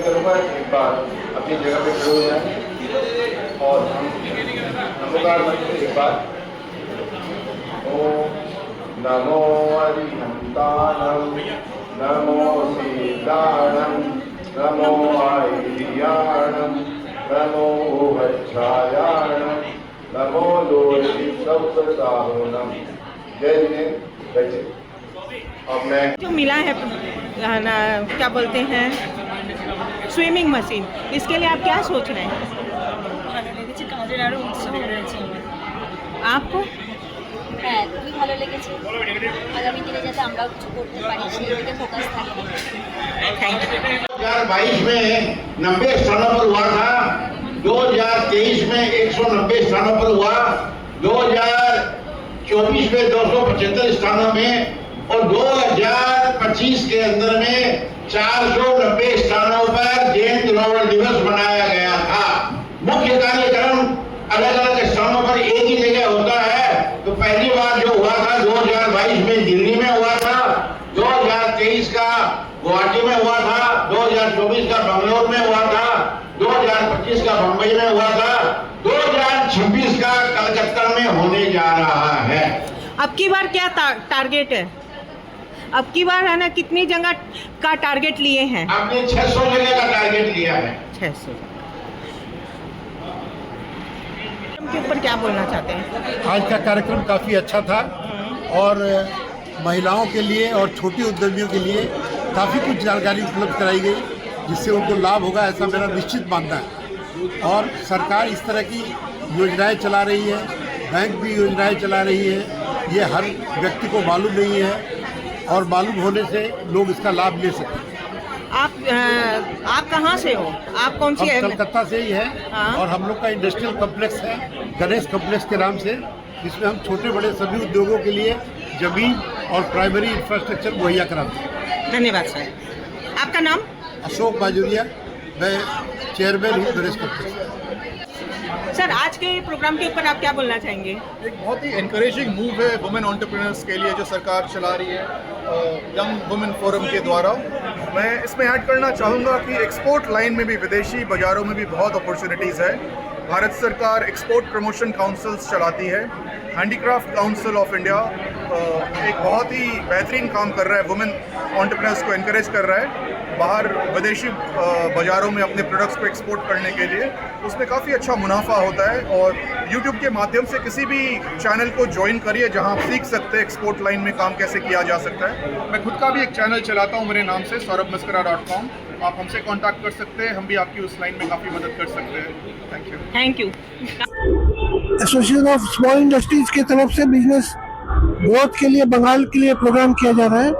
करूँगा एक बार अपनी जगह पे खड़े हो जाए और हम नमोकार मंत्र एक बार ओम नमो अरिहंताणं नमो सीताणं नमो आयर्याणं नमो वज्रायाणं नमो लोहि सप्तसाहुनं। जय हिंद जय जय। अब मैं जो मिला है ना, क्या बोलते हैं, সুইমিং मशीन, इसके लिए आप क्या सोच रहे हैं? ভালো লেগেছে, কাজের আরও উৎসাহ রয়েছে আমার। आपको? হ্যাঁ, খুবই ভালো লেগেছে। আগামী দিনে যাতে আমরাও কিছু করতে পারি সেই দিকে ফোকাস থাকে। Thank you. 2022 में 90 स्थानों पर हुआ था, 2023 में 190 स्थानों पर हुआ, 2024 में 275 स्थानों में और 2025 के अंदर में 490 स्थानों पर जैन तिरुवल दिवस मनाया गया था। मुख्य कार्यक्रम अलग अलग स्थानों पर एक ही जगह होता है। तो पहली बार जो हुआ था 2022 में दिल्ली में हुआ था, 2023 का गुवाहाटी में हुआ था, 2024 का बंगलोर में हुआ था, 2025 का बम्बई में हुआ था, 2026 का कलकत्ता में होने जा रहा है। अब की बार क्या टारगेट है? अब की बार है ना, कितनी जगह का टारगेट लिए हैं? आपने 600 जगह का टारगेट लिया है। 600 के ऊपर क्या बोलना चाहते हैं? आज का कार्यक्रम काफ़ी अच्छा था और महिलाओं के लिए और छोटी उद्यमियों के लिए काफ़ी कुछ जानकारी उपलब्ध कराई गई, जिससे उनको लाभ होगा ऐसा मेरा निश्चित मानना है। और सरकार इस तरह की योजनाएं चला रही है, बैंक भी योजनाएं चला रही है, ये हर व्यक्ति को मालूम नहीं है और मालूम होने से लोग इसका लाभ ले सकते हैं। आप कहाँ से हो? आप कौन सी? हम कलकत्ता से ही है। हाँ। और हम लोग का इंडस्ट्रियल कॉम्प्लेक्स है गणेश कॉम्प्लेक्स के नाम से, जिसमें हम छोटे बड़े सभी उद्योगों के लिए जमीन और प्राइमरी इंफ्रास्ट्रक्चर मुहैया कराते हैं। धन्यवाद सर। आपका नाम? अशोक बाजुरिया, मैं चेयरमैन हूँ गणेश कॉम्प्लेक्स। सर, आज के प्रोग्राम के ऊपर आप क्या बोलना चाहेंगे? एक बहुत ही एनकरेजिंग मूव है वुमेन एंटरप्रेन्योर्स के लिए जो सरकार चला रही है यंग वुमेन फोरम के द्वारा। मैं इसमें ऐड करना चाहूँगा कि एक्सपोर्ट लाइन में भी, विदेशी बाज़ारों में भी बहुत अपॉर्चुनिटीज़ है। भारत सरकार एक्सपोर्ट प्रमोशन काउंसिल्स चलाती है। हैंडीक्राफ्ट काउंसिल ऑफ इंडिया एक बहुत ही बेहतरीन काम कर रहा है, वुमेन एंटरप्रेन्योर्स को एनकरेज कर रहा है बाहर विदेशी बाज़ारों में अपने प्रोडक्ट्स को एक्सपोर्ट करने के लिए। उसमें काफ़ी अच्छा मुनाफा होता है और यूट्यूब के माध्यम से किसी भी चैनल को ज्वाइन करिए जहां आप सीख सकते हैं एक्सपोर्ट लाइन में काम कैसे किया जा सकता है। मैं खुद का भी एक चैनल चलाता हूं मेरे नाम से saurabmaskara.com। आप हमसे कांटेक्ट कर सकते हैं, हम भी आपकी उस लाइन में काफ़ी मदद कर सकते हैं। Thank you. Thank you. Association of small industries की तरफ से बिजनेस ग्रोथ के लिए बंगाल के लिए प्रोग्राम किया जा रहा है।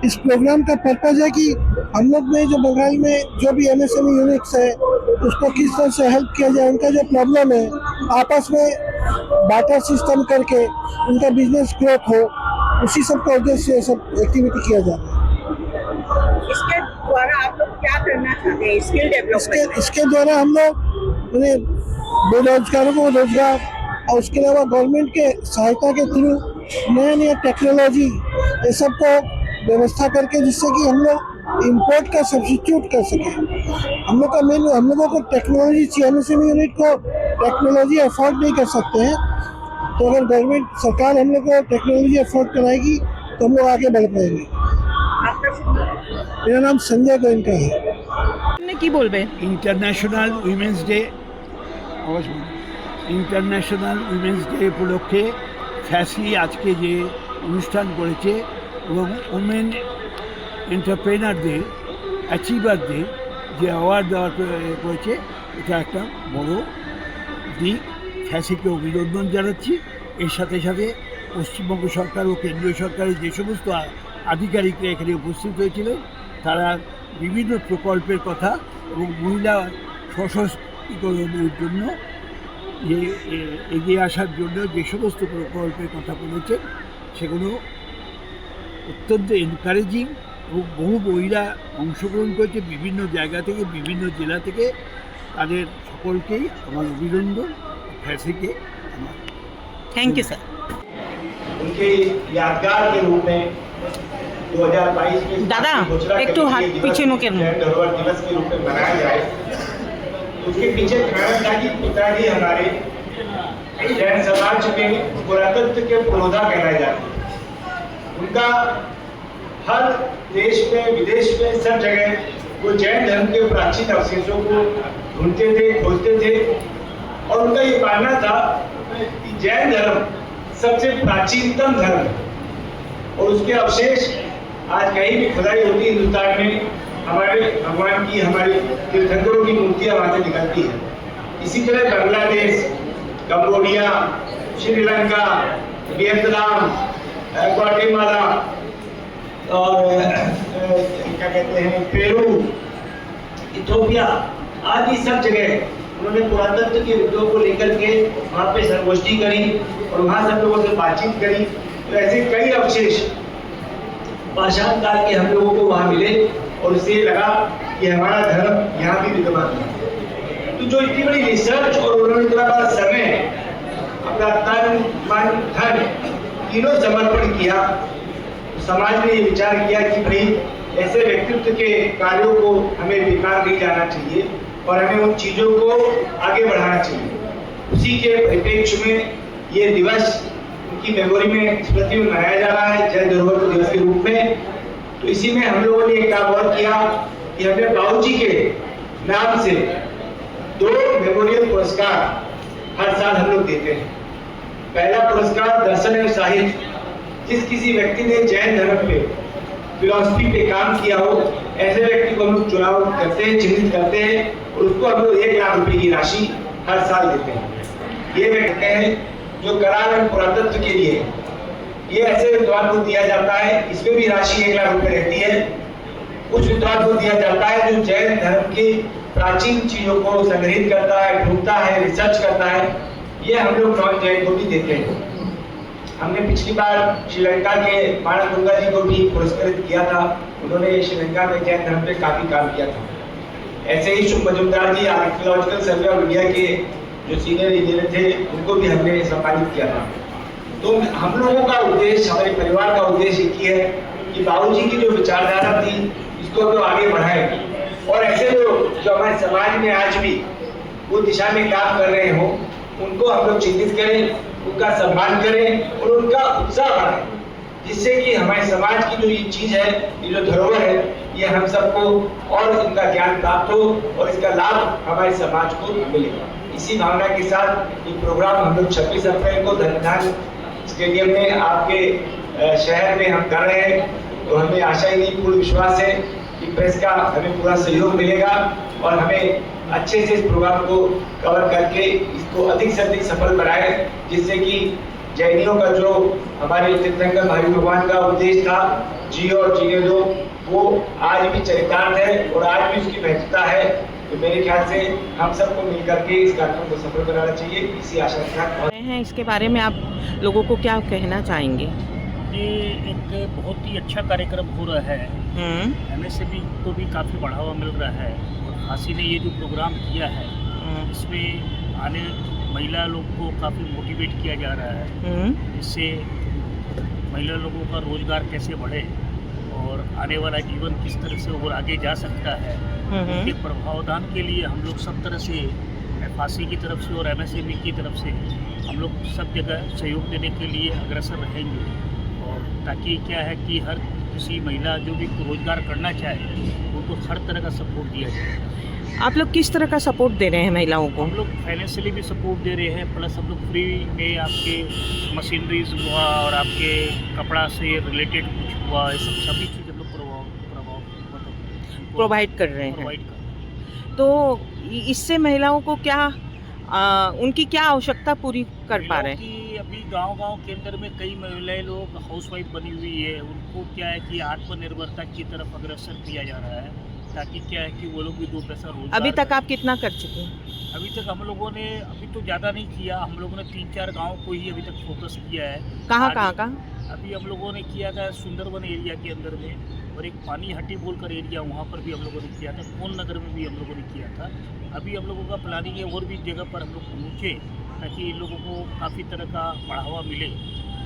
इस प्रोग्राम का पर्पज़ है कि हम लोग में जो बंगाल में जो भी MSME यूनिट्स है उसको किस तरह से हेल्प किया जाए, उनका जो प्रॉब्लम है आपस में बार्टर सिस्टम करके उनका बिजनेस ग्रोथ हो, उसी सब का उद्देश्य से सब एक्टिविटी किया जा रहा है। इसके द्वारा आप लोग क्या करना चाहते हैं? Skill development. इसके द्वारा हम लोग बेरोजगारों को रोजगार और उसके अलावा गवर्नमेंट के सहायता के थ्रू नया नया टेक्नोलॉजी ये सब को व्यवस्था करके, जिससे कि हम लोग इंपोर्ट का सब्स्टिट्यूट कर सकें। हम लोगों को टेक्नोलॉजी चाहिए, MSME यूनिट को टेक्नोलॉजी अफोर्ड नहीं कर सकते हैं। तो अगर गवर्नमेंट सरकार हम लोग को टेक्नोलॉजी अफोर्ड कराएगी तो हम लोग आगे बढ़ पाएंगे। मेरा नाम संजय गोयनका है। কি বলবে? ইন্টারন্যাশনাল উইমেন্স ডে উপলক্ষে ফ্যাসি আজকে যে অনুষ্ঠান করেছে এবং উমেন এন্টারপ্রেনারদের অ্যাচিভারদের যে অ্যাওয়ার্ড দেওয়া করেছে, এটা একটা বড় দিক। ফ্যাসিকে অভিনন্দন জানাচ্ছি। এর সাথে সাথে পশ্চিমবঙ্গ সরকার ও কেন্দ্রীয় সরকারের যে সমস্ত আধিকারিকরা এখানে উপস্থিত হয়েছিলেন, তারা বিভিন্ন প্রকল্পের কথা এবং মহিলা সশক্তিকরণের জন্য যে এগিয়ে আসার জন্য যে সমস্ত প্রকল্পের কথা বলেছেন সেগুলো অত্যন্ত এনকারেজিং এবং বহু মহিলা অংশগ্রহণ করেছে বিভিন্ন জায়গা থেকে, বিভিন্ন জেলা থেকে। তাদের সকলকেই আমার অভিনন্দন। ফ্যাসিকে আমার थैंक यू सर। उनके यादगार के रूप में 2022 में दादा, घोषणा एक तो हाथ करेंगे, पीछे नो के नो। जैन धरोहर दिवस के रूप में मनाया जाए। उसके पीछे कारण था कि पिताजी हमारे जैन समाज में पुरातत्व के पुरोधा कहलाए जाते हैं। उनका हर देश में, विदेश में, सब जगह वो जैन धर्म के प्राचीन अवशेषों को ढूंढते थे, खोजते थे और उनका ये मानना था कि जैन धर्म सबसे प्राचीनतम धर्म है और उसके अवशेष आज कहीं भी खुदाई होती है हिंदुस्तान में, हमारे भगवान की, हमारी तीर्थंकरों की मूर्तियां वहां से निकलती है। इसी तरह Bangladesh, Cambodia, Sri Lanka, Vietnam, Guatemala और क्या कहते हैं, पेरू, इथोपिया आदि सब जगह उन्होंने पुरातत्व के मुद्दों को लेकर के वहाँ पे संगोष्ठी करी और वहाँ सब लोगों से बातचीत करी। तो ऐसे कई अवशेष पाषाण काल के हम लोगों को वहाँ मिले और उससे लगा कि हमारा धर्म यहाँ भी विद्यमान है। तो जो इतनी बड़ी रिसर्च और उन्होंने इतना बड़ा समय, अपना तन, मन, धन तीनों समर्पण किया, तो समाज ने ये विचार किया कि भाई ऐसे व्यक्तित्व के कार्यों को हमें बेकार नहीं जाना चाहिए और हमें उन चीजों को आगे बढ़ाना चाहिए। उसी के परिप्रेक्ष्य में ये दिवस उनकी मेमोरी में, स्मृति में मनाया जा रहा है जैन धरोहर दिवस के रूप में। तो इसी में हम लोगों ने एक काम और किया कि हमने बाबूजी के नाम से 2 मेमोरियल पुरस्कार हर साल हम लोग देते हैं। पहला पुरस्कार दर्शन एवं साहित्य, जिस किसी व्यक्ति ने जैन धर्म पे, फिलॉसफी पे काम किया हो, ऐसे व्यक्ति को हम लोग चुनाव करते हैं, चिन्हित करते हैं और उसको हम लोग 1 लाख रुपए की राशि हर साल देते हैं। ये व्यक्ति हैं जो करार एवं पुरातत्व के लिए, ये ऐसे विद्वान को दिया जाता है, इसमें भी राशि 1 लाख रुपए रहती है। कुछ विद्वान को दिया जाता है जो जैन धर्म की प्राचीन चीजों को संग्रहित करता है, ढूंढता है, रिसर्च करता है, ये हम लोग नॉन जैन को भी देते हैं। हमने पिछली बार श्रीलंका के माणगंगा जी को भी पुरस्कृत किया था, उन्होंने श्रीलंका में जैन धर्म पे काफी काम किया था। ऐसे ही शुभ मजुमदार जी आर्कियोलॉजिकल सर्वे ऑफ इंडिया के जो सीनियर इंजीनियर थे, उनको भी हमने सम्मानित किया था। तो हम लोगों का उद्देश्य, हमारे परिवार का उद्देश्य एक ही है कि बाबूजी की जो विचारधारा थी इसको तो आगे बढ़ाएं और ऐसे लोग जो हमारे समाज में आज भी वो दिशा में काम कर रहे हो उनको हम लोग चिन्हित करें, उनका सम्मान करें और उनका उत्साह बढ़ाएं, जिससे कि हमारे समाज की जो ये चीज है, ये जो धरोहर है, ये हम सबको और इनका ज्ञान प्राप्त हो और इसका लाभ हमारे समाज को मिले। इसी भावना के साथ ये प्रोग्राम हम लोग 26 अप्रैल को धनधान स्टेडियम में आपके शहर में हम कर रहे हैं। तो हमें आशा ही नहीं, पूर्ण विश्वास है कि प्रेस का हमें पूरा सहयोग मिलेगा और हमें अच्छे से इस प्रोग्राम को कवर करके इसको अधिक से अधिक सफल बनाए, जिससे कि जैनियों का जो हमारे तीर्थंकर भाई भगवान का उद्देश्य था, जियो और जीने दो, वो आज भी चरितार्थ है और आज भी उसकी महत्वता है। तो मेरे ख्याल से हम सबको मिलकर के इस कार्यक्रम को सफल बनाना चाहिए, इसी आशा के साथ हैं। इसके बारे में आप लोगों को क्या कहना चाहेंगे? ये एक बहुत ही अच्छा कार्यक्रम हो रहा है, MSME को भी काफ़ी बढ़ावा मिल रहा है और फांसी ने ये जो प्रोग्राम किया है इसमें आने महिला लोग को काफ़ी मोटिवेट किया जा रहा है, जिससे महिला लोगों का रोजगार कैसे बढ़े और आने वाला जीवन किस तरह से और आगे जा सकता है, उनके प्रभावदान के लिए हम लोग सब तरह से फांसी की तरफ से और MSME की तरफ से हम लोग सब जगह सहयोग देने के लिए अग्रसर रहेंगे। और ताकि क्या है कि हर किसी महिला जो भी रोजगार करना चाहे उनको हर तरह का सपोर्ट दिया जाए। आप लोग किस तरह का सपोर्ट दे रहे हैं महिलाओं को? हम लोग फाइनेंशियली भी सपोर्ट दे रहे हैं, प्लस हम लोग फ्री में आपके मशीनरीज हुआ और आपके कपड़ा से रिलेटेड कुछ हुआ, ये सभी चीज़ हम लोग प्रोवाइड कर रहे हैं। तो इससे महिलाओं को क्या उनकी क्या आवश्यकता पूरी कर पा रहे हैं? अभी गांव-गांव के अंदर में कई महिलाएं लोग हाउसवाइफ बनी हुई है, उनको क्या है कि आत्मनिर्भरता की तरफ अग्रसर किया जा रहा है, ताकि क्या है कि वो लोग भी 2 पैसा रोजगार। अभी तक आप कितना कर चुके हैं? अभी तक हम लोगों ने अभी तो ज़्यादा नहीं किया, हम लोगों ने 3-4 गाँव को ही अभी तक फोकस किया है। कहाँ का? अभी हम लोगों ने किया था सुंदरवन एरिया के अंदर में और एक पानी हट्टी बोलकर एरिया, वहाँ पर भी हम लोगों ने किया था, कोन नगर में भी हम लोगों ने किया था। अभी हम लोगों का प्लानिंग है और भी जगह पर हम लोग पहुँचे ताकि इन लोगों को काफ़ी तरह का बढ़ावा मिले।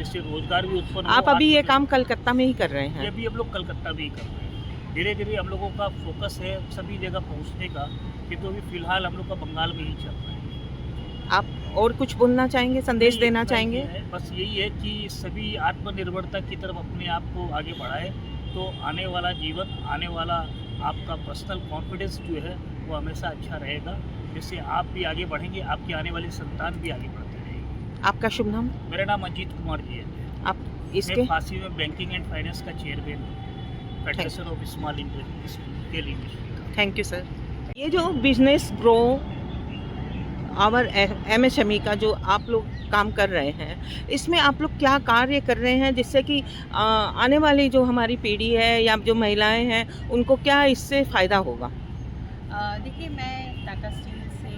जिससे रोजगार भी उत्पन्न हो। आप अभी ये काम कलकत्ता में ही कर रहे ये हैं? भी हम लोग कलकत्ता में ही कर रहे हैं। धीरे धीरे हम लोगों का फोकस है सभी जगह पहुंचने का, किंतु अभी फिलहाल हम लोग का बंगाल में ही चल रहा है। आप और कुछ बोलना चाहेंगे, संदेश देना इतना ही चाहेंगे? है, बस यही है कि सभी आत्मनिर्भरता की तरफ अपने आप को आगे बढ़ाए, तो आने वाला जीवन, आने वाला आपका पर्सनल कॉन्फिडेंस जो है वो हमेशा अच्छा रहेगा, जिससे आप भी आगे बढ़ेंगे, आपकी आने वाली संतान भी आगे बढ़ते रहेगी। आपका शुभ नाम? मेरा नाम अजीत कुमार जी है। आप मैं इसके फांसी में बैंकिंग एंड फाइनेंस का चेयरमैन हूँ, federation of small scale industry. Thank you sir. ये जो बिजनेस ग्रो आवर MSME का जो आप लोग काम कर रहे हैं, इसमें आप लोग क्या कार्य कर रहे हैं जिससे कि आने वाली जो हमारी पीढ़ी है या जो महिलाएं हैं उनको क्या इससे फ़ायदा होगा? देखिए, मैं टाटा स्टील से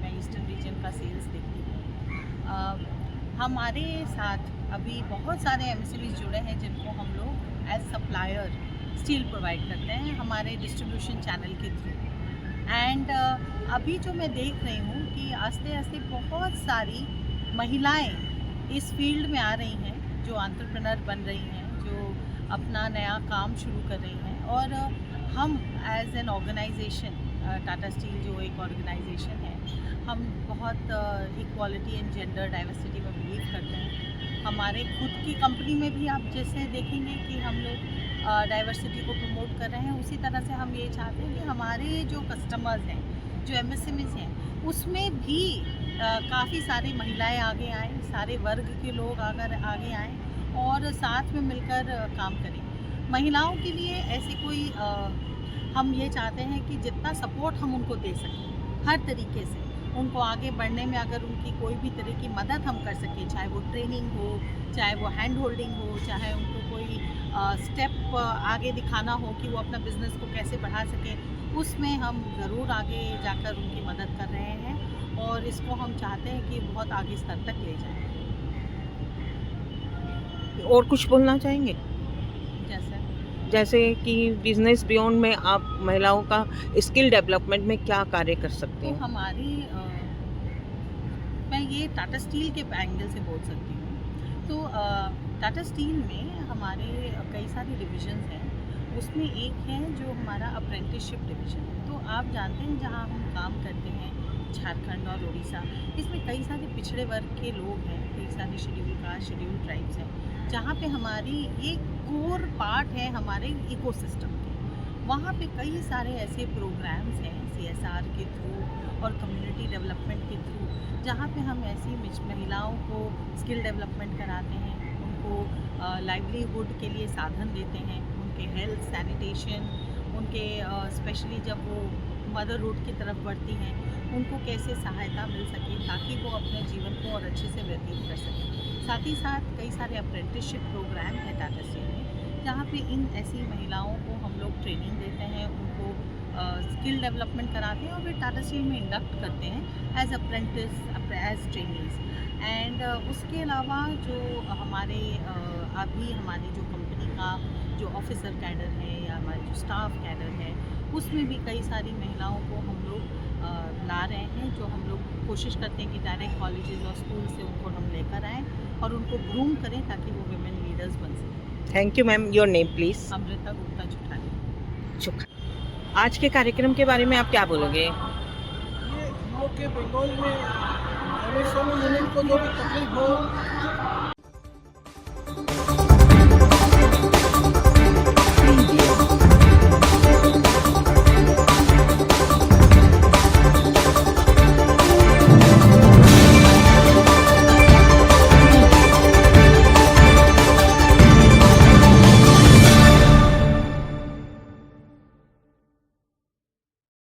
मैं ईस्टर्न रीजन का सेल्स देखती हूँ। हमारे साथ अभी बहुत सारे MSMEs जुड़े हैं जिनको हम लोग एज सप्लायर स्टील प्रोवाइड करते हैं हमारे डिस्ट्रीब्यूशन चैनल के थ्रू। एंड अभी जो मैं देख रही हूँ कि आस्ते आस्ते बहुत सारी महिलाएं इस फील्ड में आ रही हैं, जो एंटरप्रेन्योर बन रही हैं, जो अपना नया काम शुरू कर रही हैं। और हम as an organisation, Tata Steel जो एक ऑर्गेनाइजेशन है, हम बहुत इक्वालिटी एंड जेंडर डाइवर्सिटी में बिलीव करते हैं। हमारे खुद की कंपनी में भी आप जैसे देखेंगे कि हम लोग डाइवर्सिटी को प्रमोट कर रहे हैं, उसी तरह से हम ये चाहते हैं कि हमारे जो कस्टमर्स हैं, जो MSMEs हैं, उसमें भी काफ़ी सारी महिलाएं आगे आएँ, सारे वर्ग के लोग अगर आगे आएँ और साथ में मिलकर काम करें। महिलाओं के लिए ऐसे कोई हम ये चाहते हैं कि जितना सपोर्ट हम उनको दे सकें हर तरीके से, उनको आगे बढ़ने में अगर उनकी कोई भी तरह की मदद हम कर सकें, चाहे वो ट्रेनिंग हो, चाहे वो हैंड होल्डिंग हो, चाहे उनको कोई स्टेप आगे दिखाना हो कि वो अपना बिज़नेस को कैसे बढ़ा सकें, उसमें हम ज़रूर आगे जाकर उनकी मदद कर रहे हैं और इसको हम चाहते हैं कि बहुत आगे स्तर तक ले जाएं। और कुछ बोलना चाहेंगे? जैसे कि बिजनेस बियॉन्ड में आप महिलाओं का स्किल डेवलपमेंट में क्या कार्य कर सकते तो हैं? हमारी मैं ये टाटा स्टील के एंगल से बोल सकती हूँ। तो टाटा स्टील में हमारे कई सारे डिविजन्स हैं, उसमें एक है जो हमारा अप्रेंटिसशिप डिवीज़न है। तो आप जानते हैं जहाँ हम काम करते हैं, झारखंड और उड़ीसा, इसमें कई सारे पिछड़े वर्ग के लोग हैं, कई सारे शेड्यूल कास्ट, शेड्यूल ट्राइब्स हैं, जहाँ पे हमारी ये कोर पार्ट है हमारे इकोसिस्टम के। वहाँ पे कई सारे ऐसे प्रोग्राम्स हैं CSR के थ्रू और कम्युनिटी डेवलपमेंट के थ्रू, जहाँ पे हम ऐसी महिलाओं को स्किल डेवलपमेंट कराते हैं, उनको लाइवलीहुड के लिए साधन देते हैं, उनके हेल्थ, सैनिटेशन, उनके स्पेशली जब वो मदरहुड की तरफ बढ़ती हैं, उनको कैसे सहायता मिल सके ताकि वो अपने जीवन को और अच्छे से व्यतीत कर सकें। साथ ही साथ कई सारे अप्रेंटिसशिप प्रोग्राम हैं टाटा स्टील में, जहाँ पे इन ऐसी महिलाओं को हम लोग ट्रेनिंग देते हैं, उनको स्किल डेवलपमेंट कराते हैं और फिर टाटा स्टील में इंडक्ट करते हैं as apprentice, as trainees. And उसके अलावा जो हमारे अभी हमारी जो कंपनी का जो ऑफिसर कैडर है या हमारे जो स्टाफ कैडर है, उसमें भी कई सारी महिलाओं को हम लोग ला रहे हैं, जो हम लोग कोशिश करते हैं कि डायरेक्ट कॉलेजेस और स्कूल से उनको हम लेकर आएँ और उनको ग्रूम करें ताकि वो वुमेन लीडर्स बन सकें। Thank you ma'am. Your name please? Amrita Gupta Chuthani. आज के कार्यक्रम के बारे में आप क्या बोलोगे? ये हम लोग के बंगाल में MSME यूनिट को जो भी तकलीफ हो